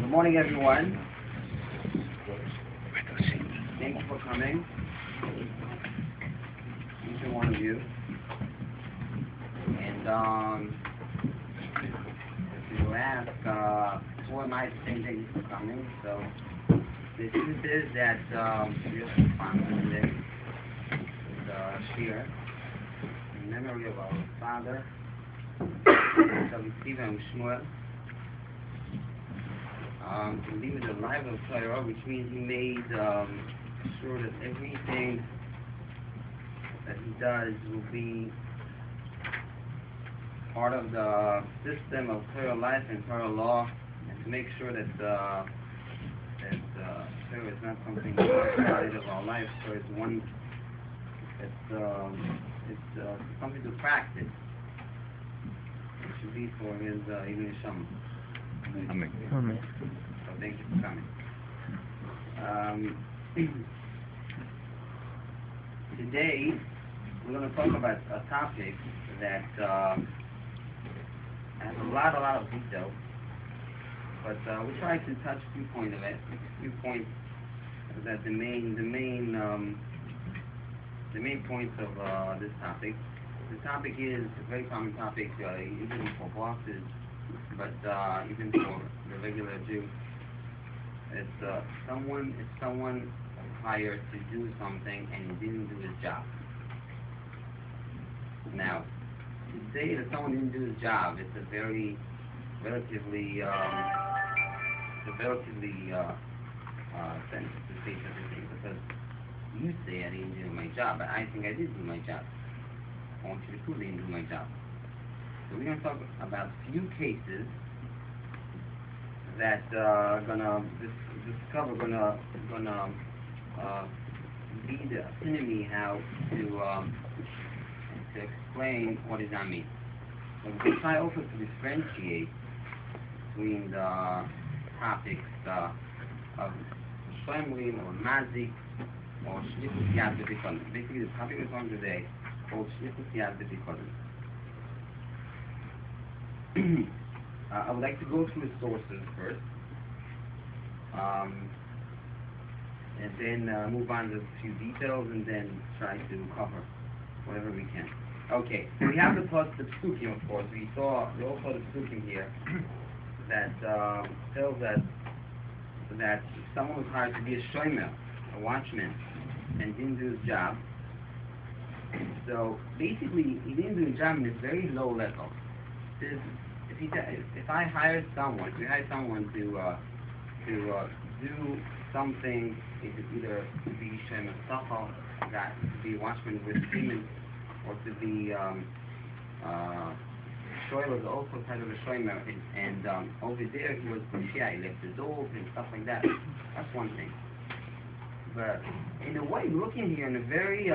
Good morning, everyone. Thank you for coming, each and one of you. And if you ask, who am I to say thank you for coming? So the truth is that we are responsible today with Shiur in memory of our father, shmuel. To lead the life of Torah, which means he made sure that everything that he does will be part of the system of Torah life and Torah law, and to make sure that Torah is not something outside of our life. So it's one. It's something to practice. It should be for his even Nishmas. Amen. So thank you for coming. Today we're going to talk about a topic that has a lot of detail, but we'll try to touch a few points of it. A few points that the main points of this topic. The topic is a very common topic, even for bosses, but even for the regular Jew. It's someone hired to do something and he didn't do his job. Now, to say that someone didn't do his job, it's a very relatively sentence to say such a thing, because you say I didn't do my job, but I think I did do my job. I want you to prove I didn't do my job. So we're going to talk about a few cases that gonna be the epitome how to explain what does that mean. So we can try also to differentiate between the topics of shmuel or mazik or shlichus yad b'tikolim. Basically, the topic we're talking today is called shlichus yad b'tikolim. I would like to go through the sources first, and then move on to a few details, and then try to cover whatever we can. Okay, so we have the psukim, of course. We all saw the psukim here that tells that someone was hired to be a shomer, a watchman, and didn't do his job. So basically, he didn't do his job in a very low level. If I hire someone to do something, either to be shomer sachal, to be a watchman with demons, or to be shlichus, also kind of a shomer, and over there he was he left the door and stuff like that. That's one thing. But in a way, looking here in a very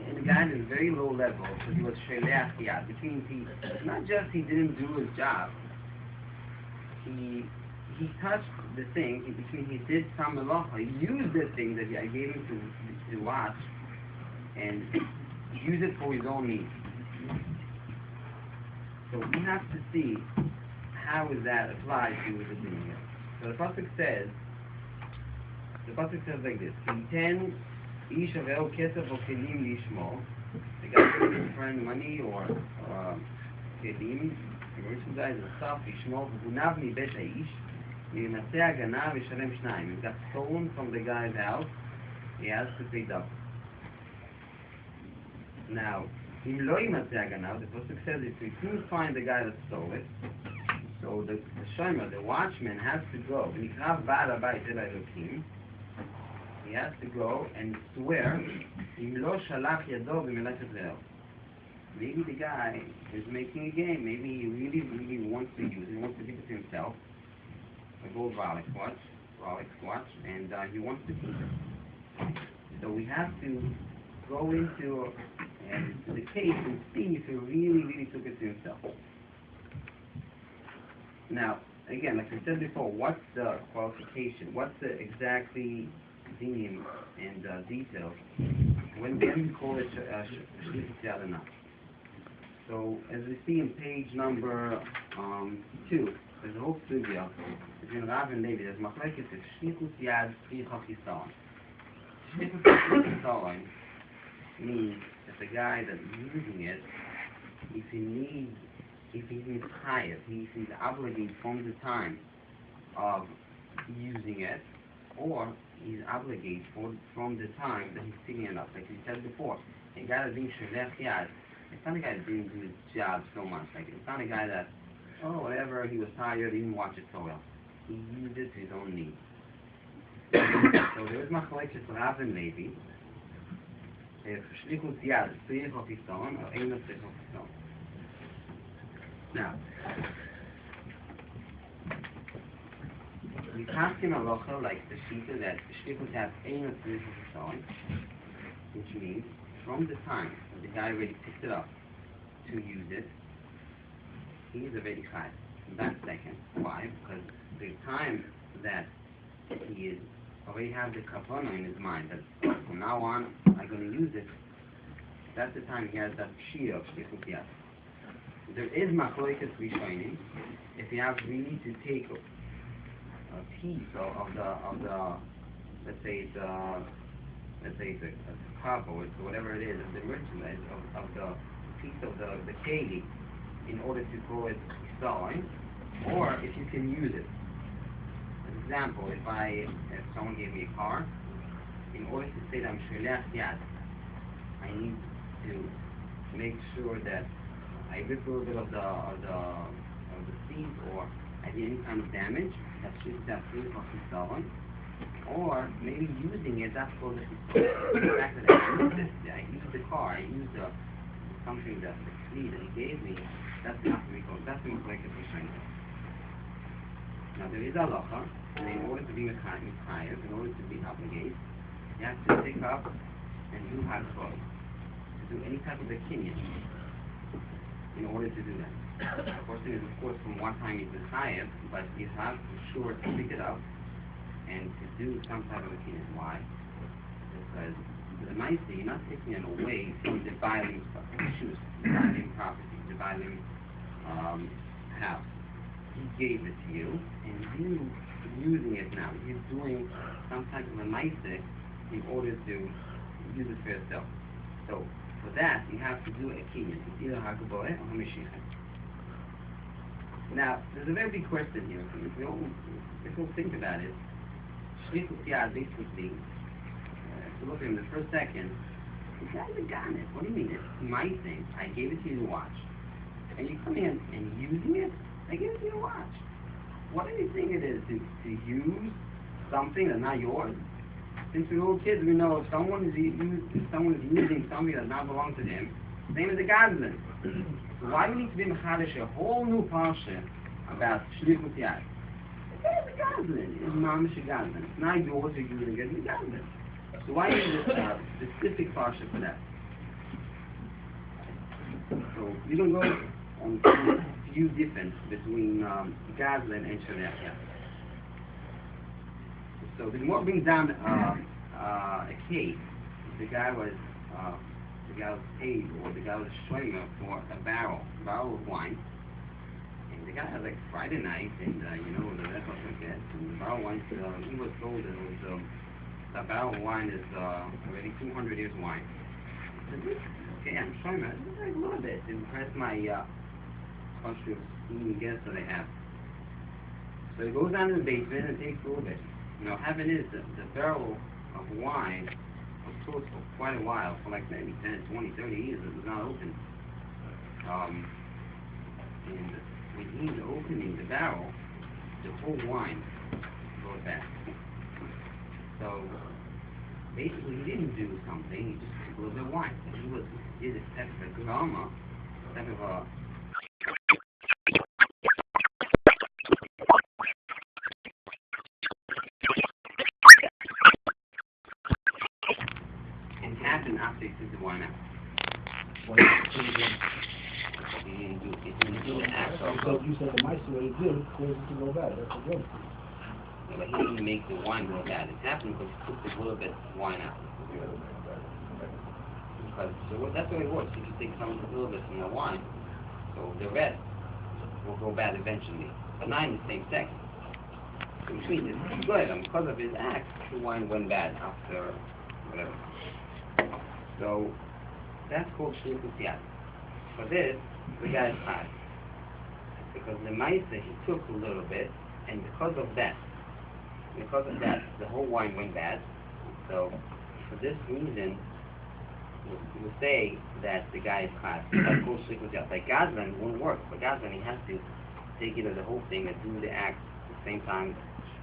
in a guy at a very low level, so he was shlichus yad, which means not just he didn't do his job, he touched the thing, which means he did some melacha, he used the thing that I gave him to watch, and use it for his own needs. So we have to see how is that applied to the thing here. So the pasuk says like this: Kinten ish aveo kesef or kelim lishmo. The guy gives his friend money or kelim. The merchandise and stuff lishmo. V'gunav mi bet haish. V'yimatzeh haganav v'yishalem shnayim. It got stolen from the guy's house. He has to pay double. Now, im lo yimatzeh haganav, the pasuk says if we couldn't find the guy that stole it, so the shomer, the watchman, has to go. V'nikrav ba'al habayit el Elokim. He has to go and swear, im lo shalach yado b'melechet le'el. Maybe the guy is making a game. Maybe he really wants to use it. He wants to keep it to himself. A gold Rolex watch, and he wants to keep it. So we have to go into the case and see if he really took it to himself. Now, again, like I said before, what's the qualification? What's the exactly dinim and details when we call it shlichus yad or not? So, as we see in page number Two, there's a whole studio between Rav and Levi. There's machlekes is shlichus yad tzvi chisson. Shlichus chisson means that the guy that's using it, if he's chayav, he's obligated from the time of using it, or he's obligated from the time that he's picking it up. Like we said before, a guy that's being sholech yad, it's not a guy that didn't do his job so much. Like it's not a guy that, whatever, he was tired, he didn't watch it so well. He used it to his own needs. So there is machlekes Rav and Levi. If shlichus yad tzvi chisson or ein tzvi chisson. Now, we ask him a locha like the shita that shlichus has ein tzvi chisson, which means from the time that the guy already picked it up to use it, he is already chayav. That's second. Why? Because the time that he is already have the kavanah in his mind that from now on I'm going to use it, that's the time he has that shiur of shlichus yad. There is machlokes rishonim. If you have really to take a piece of the let's say it's a cup or it's whatever it is, the merchandise of the piece of the keli in order to call it selling, or if you can use it. For example, if someone gave me a car, in order to say that I'm shlichus yad, I need to make sure that I rip a little bit of the seat, or I did any kind of damage. That's shlichus yad, or maybe using it. That's called the fact that I used the car, I used something the tzvi that he gave me. That's not to be called. That's the machlekes rishonim. Now there is a halacha, and in order to be chayav, in order to be obligated, you have to pick up and do hakol, to do any type of a kinyan. In order to do that, the question is, of course, from one time he's chayav, but you have for sure to pick it up and to do some type of a kinyan. Why? Because the nice thing, you're not taking it away from the bailing shoes, the bailing property, the bailing house. He gave it to you, and you using it now. You're doing some type of a ma'aseh in order to use it for yourself. So for that, you have to do a kinyan. It's either hakaboeh or hamishichet. Now, there's a very big question here. If we all think about it, shlichus yad basically, if you look at him the first second, the guy's a garnet. What do you mean? It's my thing. I gave it to you to watch. And you come in and using it, I gave it to you to watch. What do you think it is to use something that's not yours? Since we're little kids, we know if someone is using something that does not belong to them, same as a gazlan. So why do we need to be mechadish a whole new parsha about shlichus yad? It's a gazlan. It's mamish a gazlan. It's not yours. You're using it. It's a gazlan. So why is this specific parsha for that? So you don't go on few difference between gazlan and shlichus yad. So the Gemara brings down a case. The guy was paid, or the guy was showing up for a barrel of wine. And the guy had like Friday night, and the rest was like that. And the barrel of wine, he was told that it was a barrel of wine is already 200 years wine. He said, okay, I'm showing it. It's like a little bit to impress my country of eating guests that I have. So he goes down to the basement and takes a little bit. Heaven is the barrel of wine was closed for quite a while, for like maybe 10, 20, 30 years. It was not open. And when he's opening the barrel, the whole wine goes back. So basically, he didn't do something. He just took a little bit of wine. He did a type of a drama, type of a after he took the wine out. You said the mice what he did caused it to go bad. That's a good. Yeah, but he didn't make the wine go bad. It happened because he took a little bit of wine out. Because that's what it was. He just takes a little bit from the wine. So the rest will go bad eventually, but not in the same second. So which means it's good, and because of his act, the wine went bad after whatever. So that's called shlichus yad. For this, the guy is high. Because the ma'aseh, he took a little bit, and because of that, the whole wine went bad. So for this reason, we'll say that the guy is high. That's called shlichus yad. Like Gazlan, it won't work. But Gazlan, he has to take it as the whole thing and do the act at the same time.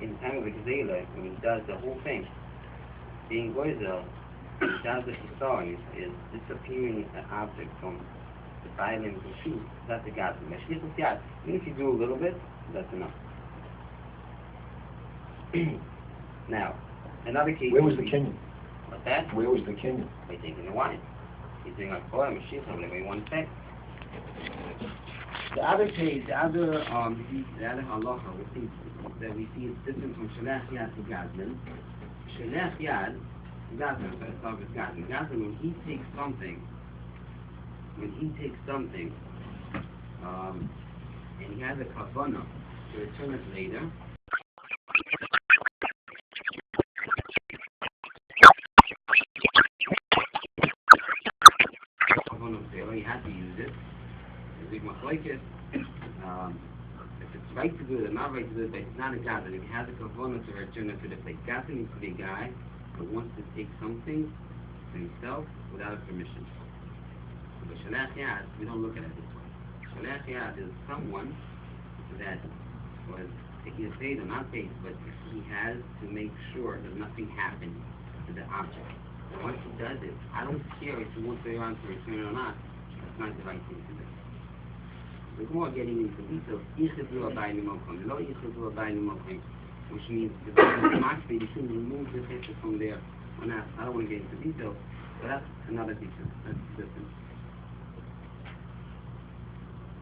In the time of the Gzela, when he does the whole thing, being goizel, he does the shlichus is disappearing an object from the violin of the shoe. That's the Gazlan. The shlichus yad, even if you do a little bit, that's enough. Now, another case. Where was the Kenyan? What's that? Where was the Kenyan? By taking the wine. He's doing like kollel, mishpat, whatever you want to say. The other case, the other halacha we see is different from shlichus yad to Gazlan. Shlichus yad, Gazlan, let's start with Gazlan. Gazlan, when he takes something, and he has a kavanah to return it later, he had to use it. If it's right to do it or not right to do it, but it's not a Gazlan. If he has a kavanah to return it to the place, Gazlan needs to be a guy who wants to take something to himself without permission. But shlichus yad, we don't look at it this way. Shlichus yad is someone that was taking a paid or not paid, but he has to make sure that nothing happens to the object. And once he does it, I don't care if he wants to around to return it or not. That's not the right thing to do. We're more getting into details. Which means the mishpat, you shouldn't remove the picture from there. I don't want to get into details, but that's another detail. That's different.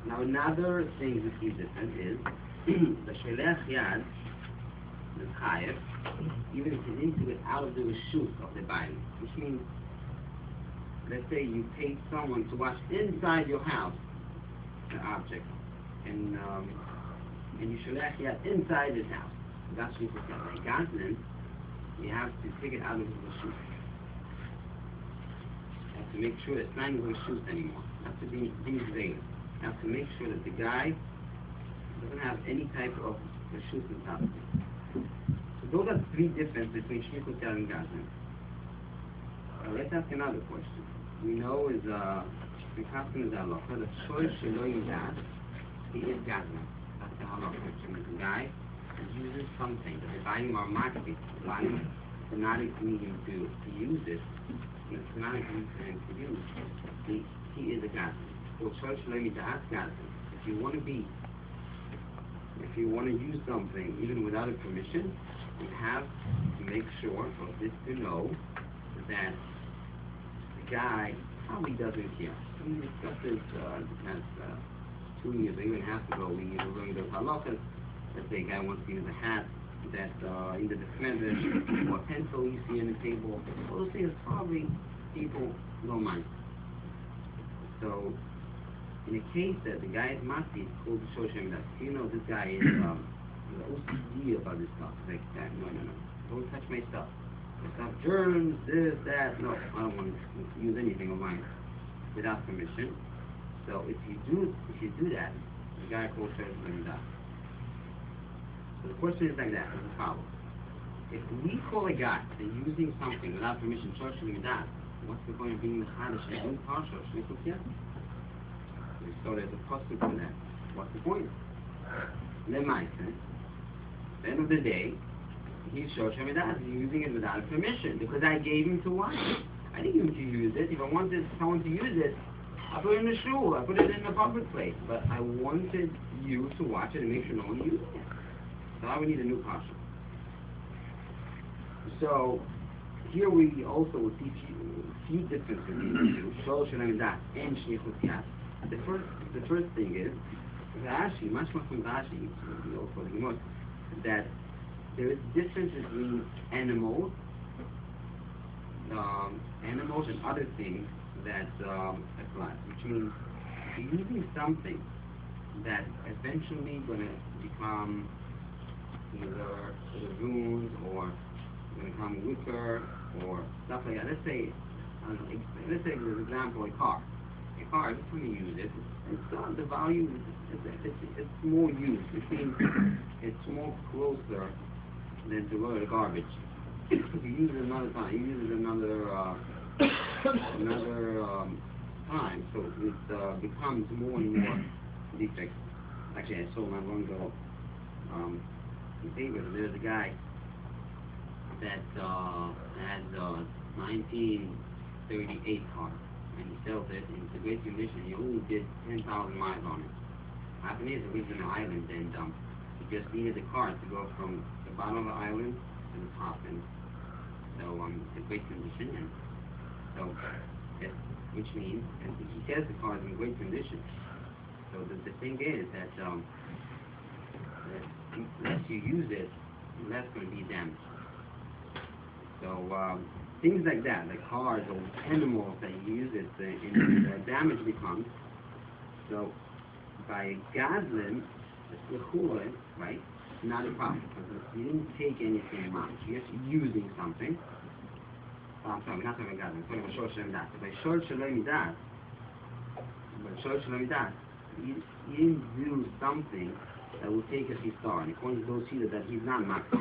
Now another thing we see different is the shlichus yad, the chayev, even if he didn't do it out of the reshut of the body, which means, let's say you take someone to watch inside your house the object, and you shlichus yad inside his house. That's shlichus yad. Like Gazlan, you have to take it out of his reshut. You have to make sure it's not in his reshut anymore. That's the thing today. You have to make sure that the guy doesn't have any type of reshut inside of it. So those are three differences between shlichus yad and Gazlan. Let's ask another question. We know is the custom is halacha. The choice shelo yidat, he is Gazlan. That's the halacha. Which means the guy uses something that the buying are market. The buying is not need him to use it. It's not need for him to use. He is a Gazlan. So choice shelo yidat, Gazlan. If you want to use something even without a permission, you have to make sure for this to know that the guy probably doesn't care. We discussed this the past 2 years, or even half ago. We were learning those halachas. Let's say a guy wants to use a hat that either the smevish or a pencil you see on the table. All those things probably people don't mind. So in a case that the guy is mati, it's called the choshen. That you know this guy is OCD about this stuff. Like that. No, don't touch my stuff. Stuff, germs, this, that. No, I don't want to use anything of mine without permission. So if you do that, the guy calls shlichus yad. So the question is like that, as follows. If we call a guy that using something without permission shlichus yad, what's the point of being the chadash and doing partial shlichus yad? So there's a pasuk for that. What's the point? Lemaisa, at the end of the day, he's shlichus yad. He's using it without permission because I gave him to watch it. I didn't give him to use it. If I wanted someone to use it, I put it in the shul. I put it in a public place. But I wanted you to watch it and make sure no one uses it. So I would need a new pasuk. So here we also will see few differences between the two, choshen and shlichus yad. The first thing is Rashi, mashma from Rashi, also the Gemara, that there is difference between animals and other things that apply. Which means if you're using something that eventually going to become either ruined or going to become weaker or stuff like that. Let's say, I don't know, let's say for example a car. A car, every time you use it, the value it's more used. It means it's more closer than to go to the garbage. If you use it another time, you use it another time, so it becomes more and more defects. Actually, I saw not long ago in papers, there's a guy that had 1938 car, and he sells it, and it's a great condition. He only did 10,000 miles on it. Happened is, he lives in an island, and he just needed the car to go from the bottom of the island to the top, and so it's a great condition, and so which means, and he says the car is in great condition. So the thing is that less you use it, less going to be damaged. So things like that, like cars or animals that you use it, and damage becomes. So by Gadlin, the shlichus, right, not a problem because you didn't take anything much. You're just using something. I'm sorry, we're not talking about Gadlin. We're talking about shlichus. By shlichus, you didn't do something that will take a star. And according to those cheetahs that he's not marked.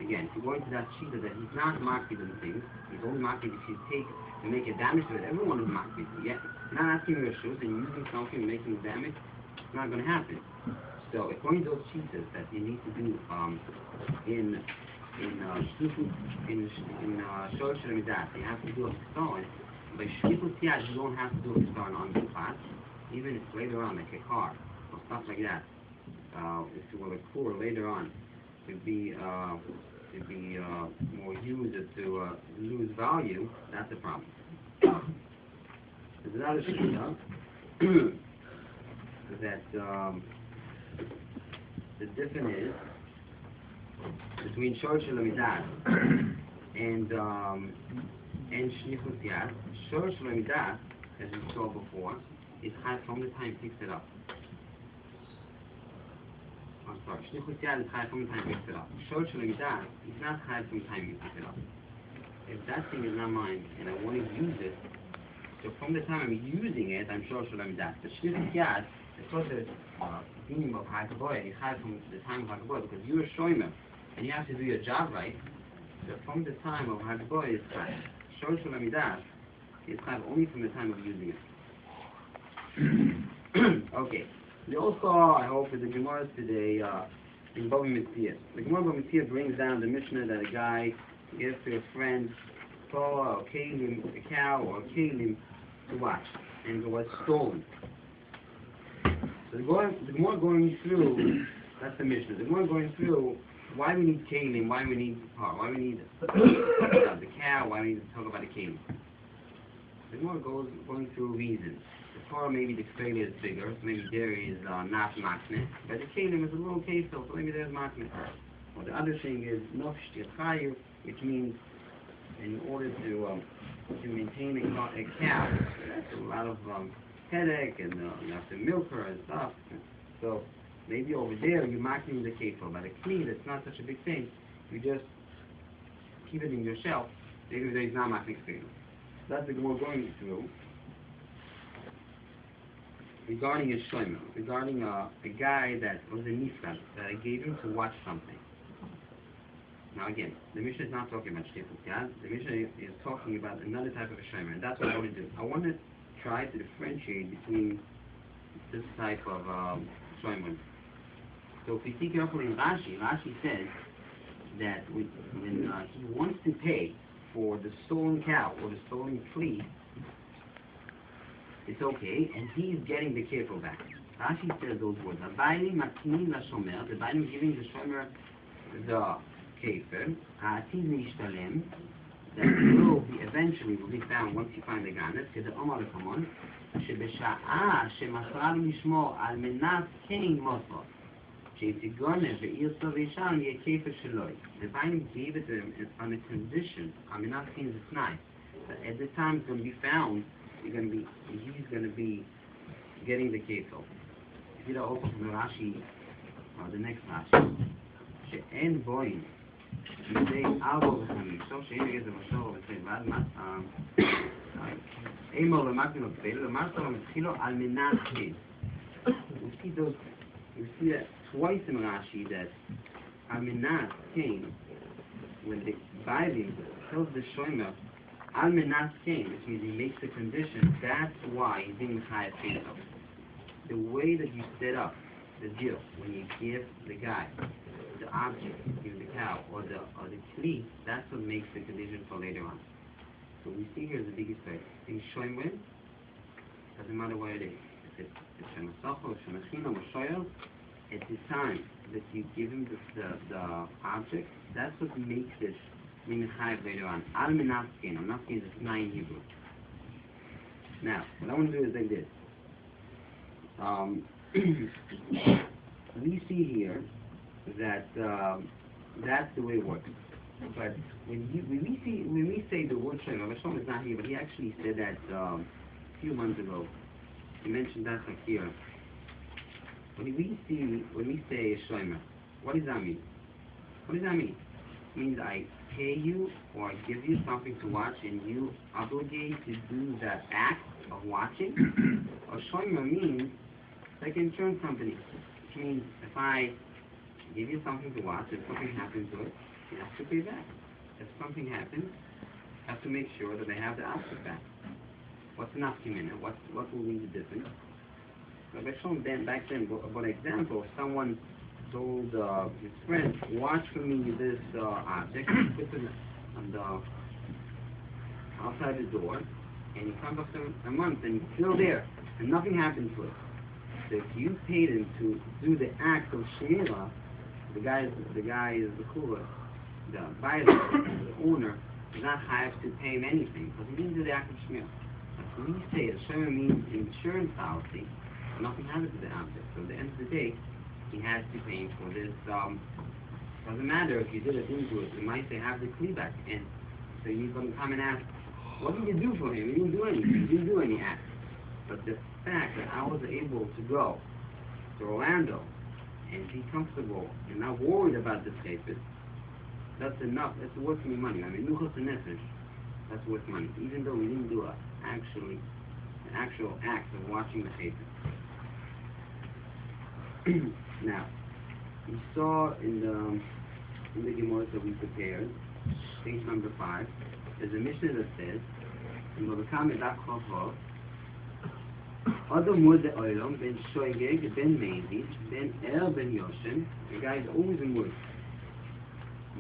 Again, if you go into that cheetah that he's not marked in things, he's only marked if you take to make a damage to it. Everyone is marked. Yeah, you're not asking your shoes and using something and making damage. It's not going to happen. So according to those cheetahs that you need to do in choshen, you have to do a choshen. By shlichus, you don't have to do a choshen on mishpat. Even if later on, like a car or stuff like that, if you will occur later on, to be more used to lose value, that's a problem. There's another shlichus that the difference is between choshen and shlichus yad. Choshen, as we saw before, is high from the time he picks it up. I'm sorry, shlichus yad is high from the time he picks it up. Choshen is not high from the time you pick it up. If that thing is not mine and I want to use it, so from the time I'm using it, I'm choshen. But shlichus yad, it's not the theme of hakaboy. It's high from the time of hakaboy because you're a shomer and you have to do your job right. So from the time of hakaboy, it's high. Choshen is high only from the time of using it. Okay. We also, I hope, with the Gemara today in Bava Metzia. The Gemara Bava Metzia brings down the Mishnah that a guy gives to a friend Torah or kelim, a cow or kelim to watch, and it was stolen. So the Gemara going through, that's the Mishnah. The Gemara going through why we need kelim, why we need why we need the cow, why we need to talk about the kelim. The Gemara going through reasons. The Torah, maybe the kollel is bigger, so maybe there is not makne, but the kelim is a little case, so maybe there's makne. Well, the other thing is Shiur, which means in order to maintain a cow, that's a lot of headache, and you have to milk her and stuff. So maybe over there you're marking the kefir, but a kli, that's not such a big thing. You just keep it in your shelf. Maybe there is not marking kefir. That's the Gemara going through. Regarding a shlichus, regarding a guy that was a nishmas that I gave him to watch something. Now again, the Mishnah is not talking about shlichus, yeah? The Mishnah is talking about another type of a shlichus, and that's what I want to do. I want to try to differentiate between this type of shlichus. So if we see carefully in Rashi says that when he wants to pay for the stolen cow or the stolen flea, it's okay, and he's getting the kefir back. Rashi says those words. The bailim giving the shomer the kefir, that will be eventually will be found once you find the ganet. Because the Omar Kamon, שבשעה שמסרה לו לשמור על מנת כן מוסר, שיתגונב ואירסו וישן יהיה כפר שלו. The bailim gave it on a condition, על מנת כן זה תנאי, that at the time it's going to be found, he's going to be getting the kefir. wieder auch in Rashi, the next Rashi. שאין בוין, מדי ארבע וחמישו, שאין איזה משור וצבד, אימו למד מנופל, למד לו מתחילו על מנת כן. You see that twice in Rashi that al menat came when the Bible tells the shomer al menat came, which means he makes a condition. That's why he's being chayav pesach. The way that you set up the deal when you give the guy the object, you give the cow or the kli, that's what makes the condition for later on. So we see here the biggest thing in shomer. Doesn't matter what it is. If it's shemasachol, shemachino, or shoyel, at the time that you give him the object, that's what makes it being chayav later on. Al menaskin, or naskin is not in Hebrew. Now, what I want to do is like this. We see here that that's the way it works. But when we say the word Shem, Avshalom is not here, but he actually said that a few months ago. He mentioned that here. When we say Shomer, what does that mean? What does that mean? It means I pay you or I give you something to watch and you obligate to do that act of watching. Or Shomer means like an insurance company, which means if I give you something to watch, if something happens to it, you have to pay back. If something happens, you have to make sure that they have the outfit back. What's an afkiminah? What will be the difference? Like I showed them back then, for example, someone told his friend, watch for me this object, he puts it on the outside the door, and he comes after a month and it's still there, and nothing happens to it. So if you paid him to do the act of shmiel, the guy is the cooler, the buyer, the owner, is not hired to pay him anything because he didn't do the act of shmiel. But when we say a shmiel means insurance policy, nothing happens to the object. So at the end of the day, he has to pay for this. Doesn't matter if you did it into it. You might say have the kli back, and so you're going to come and ask, what did you do for him? You didn't do anything. You didn't do any act. But the fact that I was able to go to Orlando and be comfortable and not worried about the papers, that's enough. That's worth me money. I mean, nuchos and nefesh, that's worth money. Even though we didn't do an actual act of watching the papers. Now, we saw in the Gemara that we prepared, page number 5, there's a mission that says, in Babakam Edak Chavov, Adam Mud Oilom, Ben Shoigeg, Ben Meizit, Ben Ben Yoshen, the guy is always in wood.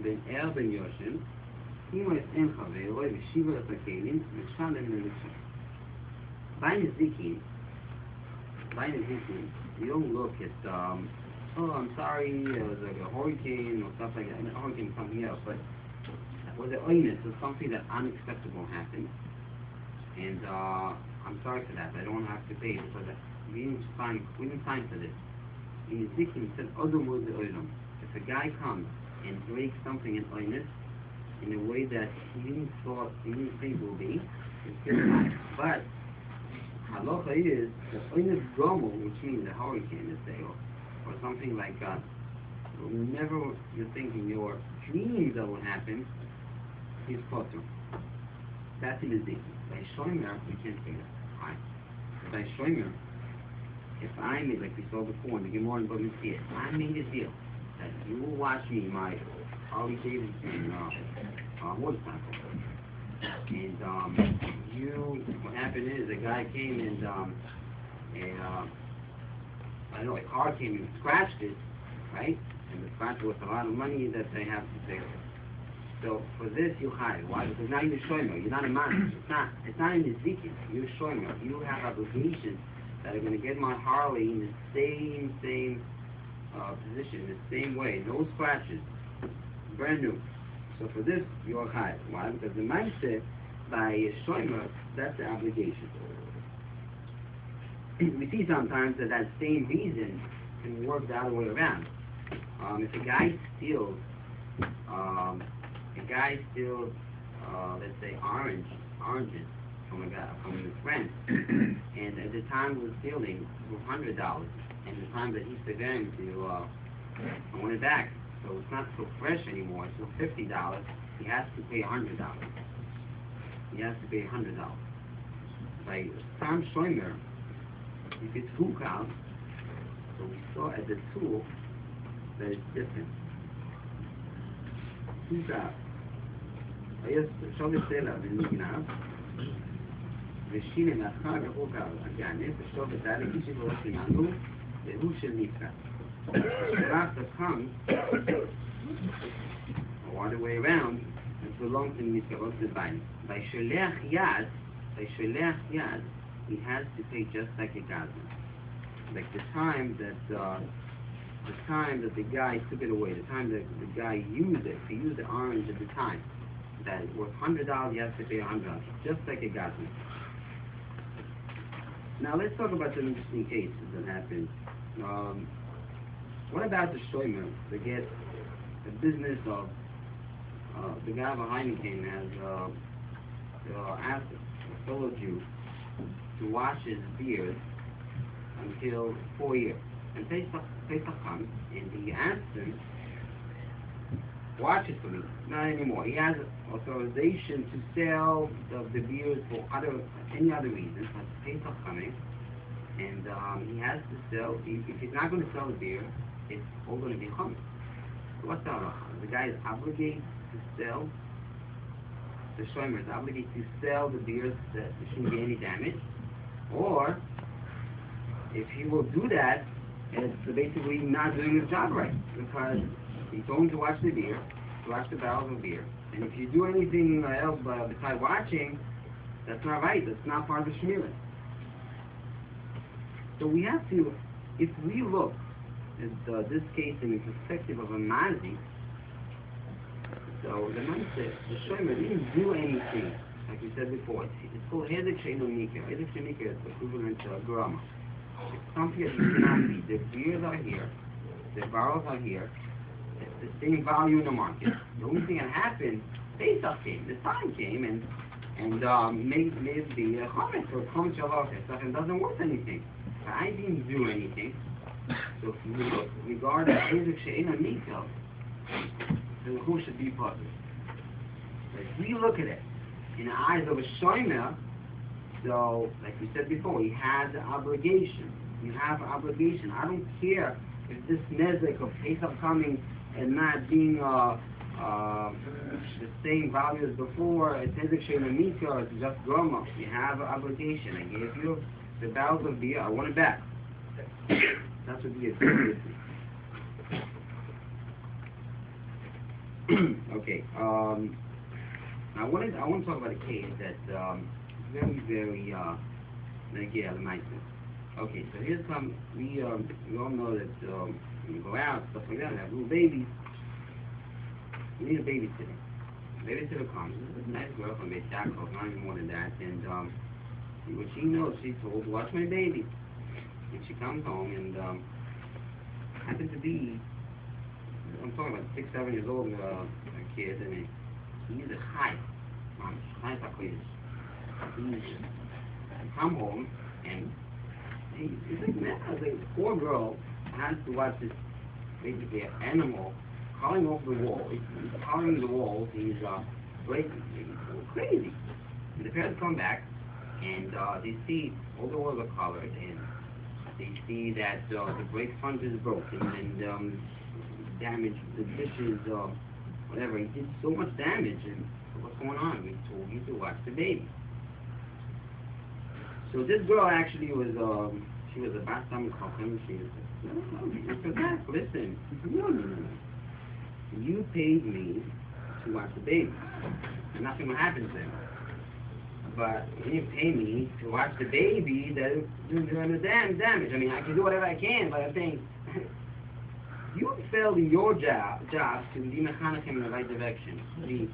Ben Ben Yoshen, Imo Es En Chaveroi, Veshiva Esakelim, Meshalem Nelisha. By Nezikin, you don't look at, oh, I'm sorry, it was like a hurricane or stuff like that. A hurricane is something else, but was it oinus, or something that unacceptable happened, and I'm sorry for that. I don't have to pay because we didn't sign for this. In Ezekiel, it said, if a guy comes and breaks something in oinus in a way that he didn't think will be, it's good. But halacha is the oinus gomo, which means a hurricane, let's say, or something like that. Whenever you're thinking your dreams that will happen, is potter. That's in Ezekiel. By Shomer, we can't say that. Right? By Shomer, if I made, like we saw before in the Gemara and Bamisiah, I made a deal that you will watch me, my Harley Davidson motorcycle. And what happened is a guy came and a car came and scratched it, right? And the scratch was a lot of money that they have to fix. So for this you hire. Why? Because now you're shomer. You're not a man. It's not in Ezekiel. You're shomer. You have obligations that are going to get my Harley in the same position, the same way. No scratches. Brand new. So for this you're hire. Why? Because the mindset by shomer, that's the obligation. We see sometimes that same reason can work the other way around. If a guy steals, let's say oranges from his friend, and at the time he was stealing $100, and the time that he's began to, I want it back. So it's not so fresh anymore. So $50, he has to pay $100. He has to pay $100. By Stam Shomer, if it's hukal, so we saw at the tool that it's different. Hukal. Yes, Shomer Sela, the nishmas. ושינם לאחר החוק הגענף, ושוב את זה לגישי ולכי ענו, והוא של נפקה. Shraf that comes, or the way around, it belongs to Nishkavot Divine. By shlichus yad, he has to pay just like a gazman. Like the time that the guy took it away, the time that the guy used it, he used the orange at the time, that it was $100, he has to pay $100, just like a gazman. Now let's talk about some interesting cases that happened. What about the shomer that gets the business of the guy behind him has asked a fellow Jew to wash his beard until 4 years. And Pesach comes and he asks him, watch it for me. Not anymore. He has authorization to sell the beard for any other reason, but Pesach coming, and he has to sell. If he's not going to sell the beard, it's all going to be chum. So what's the halacha? The guy is obligated to sell. The shomer is obligated to sell the beard that there shouldn't be any damage, or if he will do that, it's basically not doing his job right, because he told him to wash the beer, to wash the barrels of beer. And if you do anything else besides watching, that's not right. That's not part of the shmuel. So we have to, if we look at this case in the perspective of a mazi, so the man said, the shomer didn't do anything, like we said before. It's called hezek she'eino nikah. Hezek she'eino nikah is equivalent to grama. It's something that you cannot see. The beers are here, the barrels are here. It's the same value in the market. The only thing that happened, Pesach came, the time came, and made the chometz or chometz shalach Pesach, and doesn't worth anything. I didn't do anything. So if you look regarding hezek she'eino nikah, then who should be positive? If we look at it in the eyes of a shomer, so like we said before, he has the obligation. You have an obligation. I don't care if this nezek of Pesach coming and not being the same value as before, it's hezek she'eino nikah, it's just groma. You have an obligation. I gave you the barrels of beer, I want it back. That's what we do. Okay. I want to talk about a case that very, very okay, so here's some. We all know that when you go out, stuff like that, have little babies. You need a babysitter. Babysitter comes. This is a nice girl from Beit Yaakov, not even more than that. And what she knows, she's told, watch my baby. And she comes home and happens to be, I'm talking about 6, 7 years old kid, and he's a chai. Chai takoides. He come home and it's like, man, a poor girl has to watch this basically an animal crawling off the wall. He's crawling the walls. He's breaking. He's crazy. And the parents come back and they see all the walls are colored, and they see that the brake sponge is broken and damaged the dishes, whatever. He did so much damage, and so what's going on? We told you to watch the baby. So this girl actually was, she was a Bastam choshen. She was like, listen, no. You paid me to watch the baby. Nothing will happen to him. But you didn't pay me to watch the baby that is doing the damage. I mean, I can do whatever I can, but I'm saying, you failed in your job to be mechanech in the right direction. The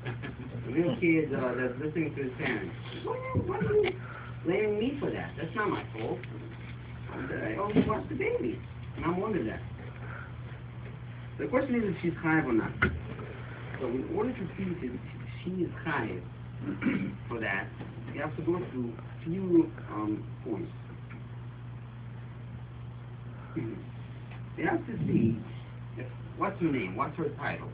little kid that's listening to his parents. Why are you blaming me for that? That's not my fault. I only watched the baby, and I'm wondering that. The question is if she's chayav or not. So in order to see if she is chayav for that, you have to go through a few points. You have to see what's her name, what's her title.